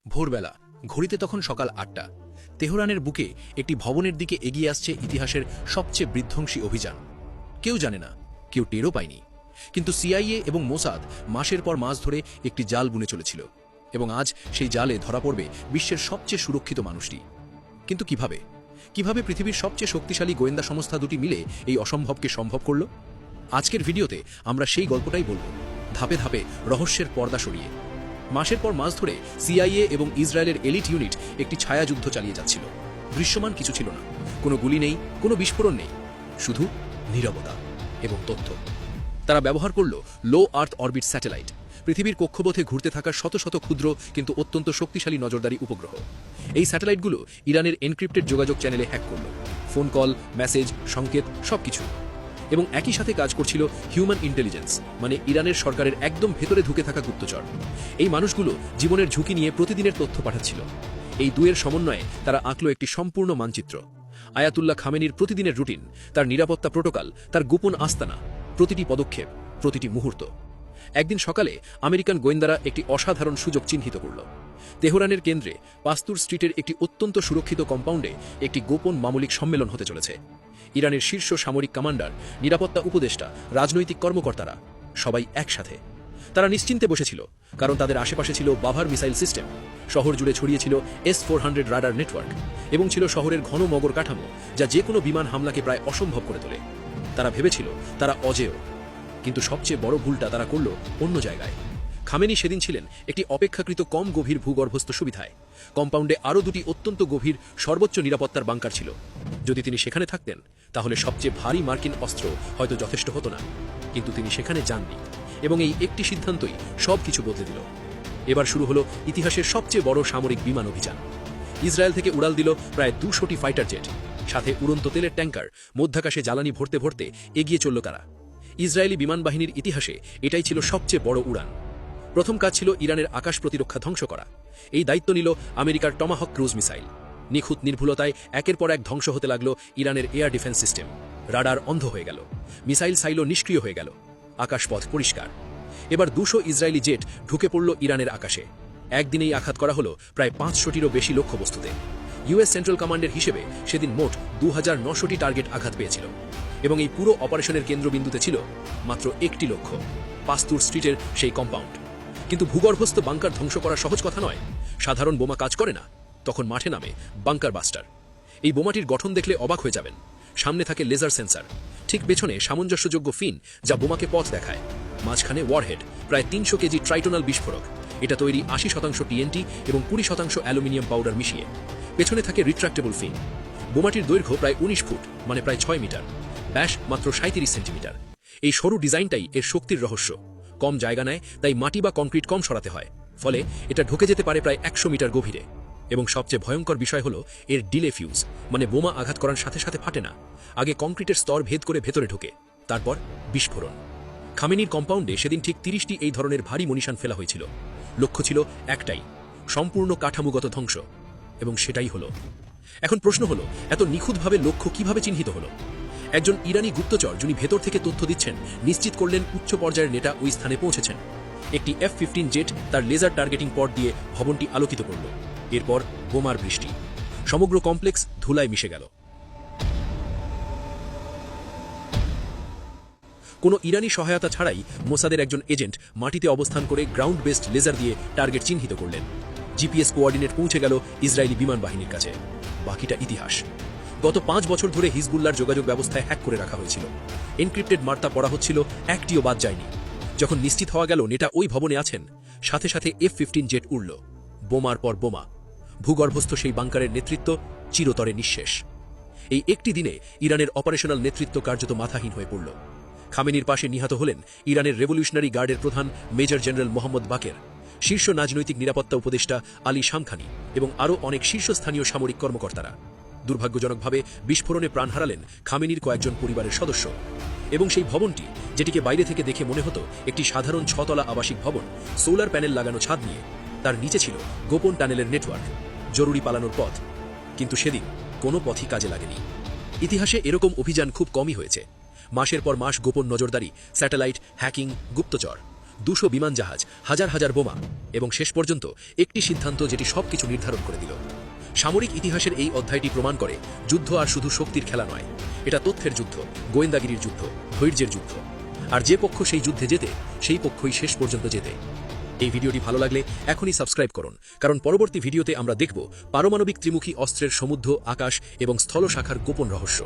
ভোরবেলা ঘড়িতে তখন সকাল ৮টা। তেহরানের বুকে একটি ভবনের দিকে এগিয়ে আসছে ইতিহাসের সবচেয়ে বিধ্বংসী অভিযান। কেউ জানে না, কেউ টেরও পায়নি, কিন্তু সিআইএ এবং মোসাদ মাসের পর মাস ধরে একটি জাল বুনে চলেছিল, এবং আজ সেই জালে ধরা পড়বে বিশ্বের সবচেয়ে সুরক্ষিত মানুষটি। কিন্তু কিভাবে পৃথিবীর সবচেয়ে শক্তিশালী গোয়েন্দা সংস্থা দুটি মিলে এই অসম্ভবকে সম্ভব করল? আজকের ভিডিওতে আমরা সেই গল্পটাই বলব, ধাপে ধাপে রহস্যের পর্দা সরিয়ে। মাসের পর মাস ধরে সিআইএ এবং ইসরায়েলের এলিট ইউনিট একটি ছায়াযুদ্ধ চালিয়ে যাচ্ছিল। দৃশ্যমান কিছু ছিল না, কোনো গুলি নেই, কোনো বিস্ফোরণ নেই, শুধু নীরবতা এবং তথ্য। তারা ব্যবহার করল লো আর্থ অরবিট স্যাটেলাইট, পৃথিবীর কক্ষপথে ঘুরতে থাকা শত শত ক্ষুদ্র কিন্তু অত্যন্ত শক্তিশালী নজরদারি উপগ্রহ। এই স্যাটেলাইটগুলো ইরানের এনক্রিপ্টেড যোগাযোগ চ্যানেলে হ্যাক করল, ফোন কল, মেসেজ, সংকেত সবকিছু। এবং একই সাথে কাজ করছিল হিউম্যান ইন্টেলিজেন্স, মানে ইরানের সরকারের একদম ভেতরে ঢুকে থাকা গুপ্তচর। এই মানুষগুলো জীবনের ঝুঁকি নিয়ে প্রতিদিনের তথ্য পাঠাচ্ছিল। এই দুয়ের সমন্বয়ে তারা আঁকল একটি সম্পূর্ণ মানচিত্র। আয়াতুল্লাহ খামেনির প্রতিদিনের রুটিন, তার নিরাপত্তা প্রোটোকল, তার গোপন আস্তানা, প্রতিটি পদক্ষেপ, প্রতিটি মুহূর্ত। একদিন সকালে আমেরিকান গোয়েন্দারা একটি অসাধারণ সুযোগ চিহ্নিত করল। তেহরানের কেন্দ্রে পাস্তুর স্ট্রিটের একটি অত্যন্ত সুরক্ষিত কম্পাউন্ডে একটি গোপন মামলিক সম্মেলন হতে চলেছে। ইরানের শীর্ষ সামরিক কমান্ডার, নিরাপত্তা উপদেষ্টা, রাজনৈতিক কর্মকর্তারা সবাই একসাথে। তারা নিশ্চিন্তে বসেছিল, কারণ তাদের আশেপাশে ছিল বাভার মিসাইল সিস্টেম, শহর জুড়ে ছড়িয়েছিল S-400 রাডার নেটওয়ার্ক, এবং ছিল শহরের ঘন মগর কাঠামো, যা যে কোনো বিমান হামলাকে প্রায় অসম্ভব করে তোলে। তারা ভেবেছিল তারা অজেয়, কিন্তু সবচেয়ে বড় ভুলটা তারা করল অন্য জায়গায়। খামেনি সেদিন ছিলেন একটি অপেক্ষাকৃত কম গভীর ভূগর্ভস্থ সুবিধায়। কম্পাউন্ডে আরও দুটি অত্যন্ত গভীর সর্বোচ্চ নিরাপত্তার বাংকার ছিল। যদি তিনি সেখানে থাকতেন, তাহলে সবচেয়ে ভারী মার্কিন অস্ত্র হয়তো যথেষ্ট হতো না। কিন্তু তিনি সেখানে যাননি, এবং এই একটি সিদ্ধান্তই সবকিছু বদলে দিল। এবার শুরু হলো ইতিহাসের সবচেয়ে বড় সামরিক বিমান অভিযান। ইসরায়েল থেকে উড়াল দিল প্রায় 200টি ফাইটার জেট, সাথে উড়ন্ত তেলের ট্যাঙ্কার। মধ্যাকাশে জ্বালানি ভরতে ভরতে এগিয়ে চলল তারা। ইসরায়েলি বিমান বাহিনীর ইতিহাসে এটাই ছিল সবচেয়ে বড় উড়ান। প্রথম কাজ ছিল ইরানের আকাশ প্রতিরক্ষা ধ্বংস করা। এই দায়িত্ব নিল আমেরিকার টমাহক ক্রুজ মিসাইল। নিখুঁত নির্ভুলতায় একের পর এক ধ্বংস হতে লাগলো ইরানের এয়ার ডিফেন্স সিস্টেম। রাডার অন্ধ হয়ে গেল, মিসাইল সাইলো নিষ্ক্রিয় হয়ে গেল, আকাশপথ পরিষ্কার। এবার 200 ইসরায়েলি জেট ঢুকে পড়ল ইরানের আকাশে। একদিনেই আঘাত করা হলো প্রায় 500টিরও বেশি লক্ষ্যবস্তুতে। ইউএস সেন্ট্রাল কমান্ডের হিসেবে সেদিন মোট 2900টি টার্গেট আঘাত পেয়েছিল, এবং এই পুরো অপারেশনের কেন্দ্রবিন্দুতে ছিল মাত্র একটি লক্ষ্য, পাস্তুর স্ট্রিটের সেই কম্পাউন্ড। কিন্তু ভূগর্ভস্থ বাংকার ধ্বংস করা সহজ কথা নয়। সাধারণ বোমা কাজ করে না, তখন মাঠে নামে বাংকার বাস্টার। এই বোমাটির গঠন দেখলে অবাক হয়ে যাবেন। সামনে থাকে লেজার সেন্সার, ঠিক পেছনে সামঞ্জস্যযোগ্য ফিন যা বোমাকে পথ দেখায়, মাঝখানে ওয়ারহেড, প্রায় 300 কেজি ট্রাইটোনাল বিস্ফোরক। এটা তৈরি 80% TNT এবং 20% অ্যালুমিনিয়াম পাউডার মিশিয়ে। পেছনে থাকে রিট্রাক্টেবল ফিন। বোমাটির দৈর্ঘ্য প্রায় 19 ফুট, মানে প্রায় 6 মিটার, ব্যাস মাত্র 37 সেন্টিমিটার। এই সরু ডিজাইনটাই এর শক্তির রহস্য। কম জায়গা নেয়, তাই মাটি বা কংক্রিট কম সরাতে হয়, ফলে এটা ঢুকে যেতে পারে প্রায় 100 মিটার গভীরে। এবং সবচেয়ে ভয়ঙ্কর বিষয় হলো এর ডিলে ফিউজ, মানে বোমা আঘাত করার সাথে সাথে ফাটে না। আগে কংক্রিটের স্তর ভেদ করে ভেতরে ঢোকে, তারপর বিস্ফোরণ। খামেনির কম্পাউন্ডে সেদিন ঠিক 30টি এই ধরনের ভারী মনিশান ফেলা হয়েছিল। লক্ষ্য ছিল একটাই, সম্পূর্ণ কাঠামোগত ধ্বংস। এবং সেটাই হলো। এখন প্রশ্ন হলো, এত নিখুঁতভাবে লক্ষ্য কিভাবে চিহ্নিত হলো? একজন ইরানি গুপ্তচর, যিনি ভেতর থেকে তথ্য দিচ্ছেন, নিশ্চিত করলেন উচ্চ পর্যায়ের নেতা ওই স্থানে পৌঁছেছেন। একটি F-15 জেট তার লেজার টার্গেটিং পড দিয়ে ভবনটি আলোকিত করল। এরপর বোমার বৃষ্টি, সমগ্র কমপ্লেক্স ধুলায় মিশে গেল। কোনো ইরানি সহায়তা ছাড়াই মোসাদের একজন এজেন্ট মাটিতে অবস্থান করে গ্রাউন্ড বেসড লেজার দিয়ে টার্গেট চিহ্নিত করলেন। জিপিএস কোঅর্ডিনেট পৌঁছে গেল ইসরায়েলি বিমান বাহিনীর কাছে। বাকিটা ইতিহাস। গত 5 বছর ধরে হিজবুল্লাহর যোগাযোগ ব্যবস্থায় হ্যাক করে রাখা হয়েছিল। এনক্রিপ্টেড বার্তা পড়া হচ্ছিল, একটিও বাদ যায়নি। যখন নিশ্চিত হওয়া গেল নেতা ওই ভবনে আছেন, সাথে সাথে F-15 জেট উড়ল, বোমার পর বোমা। ভূগর্ভস্থ সেই বাংকারের নেতৃত্ব চিরতরে নিঃশেষ। এই একটি দিনে ইরানের অপারেশনাল নেতৃত্ব কার্যত মাথাহীন হয়ে পড়ল। খামেনির পাশে নিহত হলেন ইরানের রেভলিউশনারি গার্ডের প্রধান মেজর জেনারেল মোহাম্মদ বাকের, শীর্ষ রাজনৈতিক নিরাপত্তা উপদেষ্টা আলী শামখানি, এবং আরও অনেক শীর্ষস্থানীয় সামরিক কর্মকর্তারা। দুর্ভাগ্যজনকভাবে বিস্ফোরণে প্রাণ হারালেন খামেনির কয়েকজন পরিবারের সদস্য। এবং সেই ভবনটি, যেটিকে বাইরে থেকে দেখে মনে হতো একটি সাধারণ 6 তলা আবাসিক ভবন, সোলার প্যানেল লাগানো ছাদ নিয়ে, তার নিচে ছিল গোপন টানেলের নেটওয়ার্ক, জরুরি পালানোর পথ। কিন্তু সেদিন কোনো পথই কাজে লাগেনি। ইতিহাসে এরকম অভিযান খুব কমই হয়েছে। মাসের পর মাস গোপন নজরদারি, স্যাটেলাইট, হ্যাকিং, গুপ্তচর। 200 বিমান জাহাজ, হাজার হাজার বোমা এবং শেষ পর্যন্ত একটি সিদ্ধান্ত যেটি সবকিছু নির্ধারণ করে দিল। সামরিক ইতিহাসের এই অধ্যায়টি প্রমাণ করে যুদ্ধ আর শুধু শক্তির খেলা নয়, এটা তথ্যের যুদ্ধ, গোয়েন্দাগিরির যুদ্ধ, ধৈর্যের যুদ্ধ। আর যে পক্ষ সেই যুদ্ধে জেতে সেই পক্ষই শেষ পর্যন্ত জেতে। এই ভিডিওটি ভালো লাগলে এখনই সাবস্ক্রাইব করুন, কারণ পরবর্তী ভিডিওতে আমরা দেখব পারমাণবিক ত্রিমুখী অস্ত্রের সমুদ্র, আকাশ এবং স্থল শাখার গোপন রহস্য।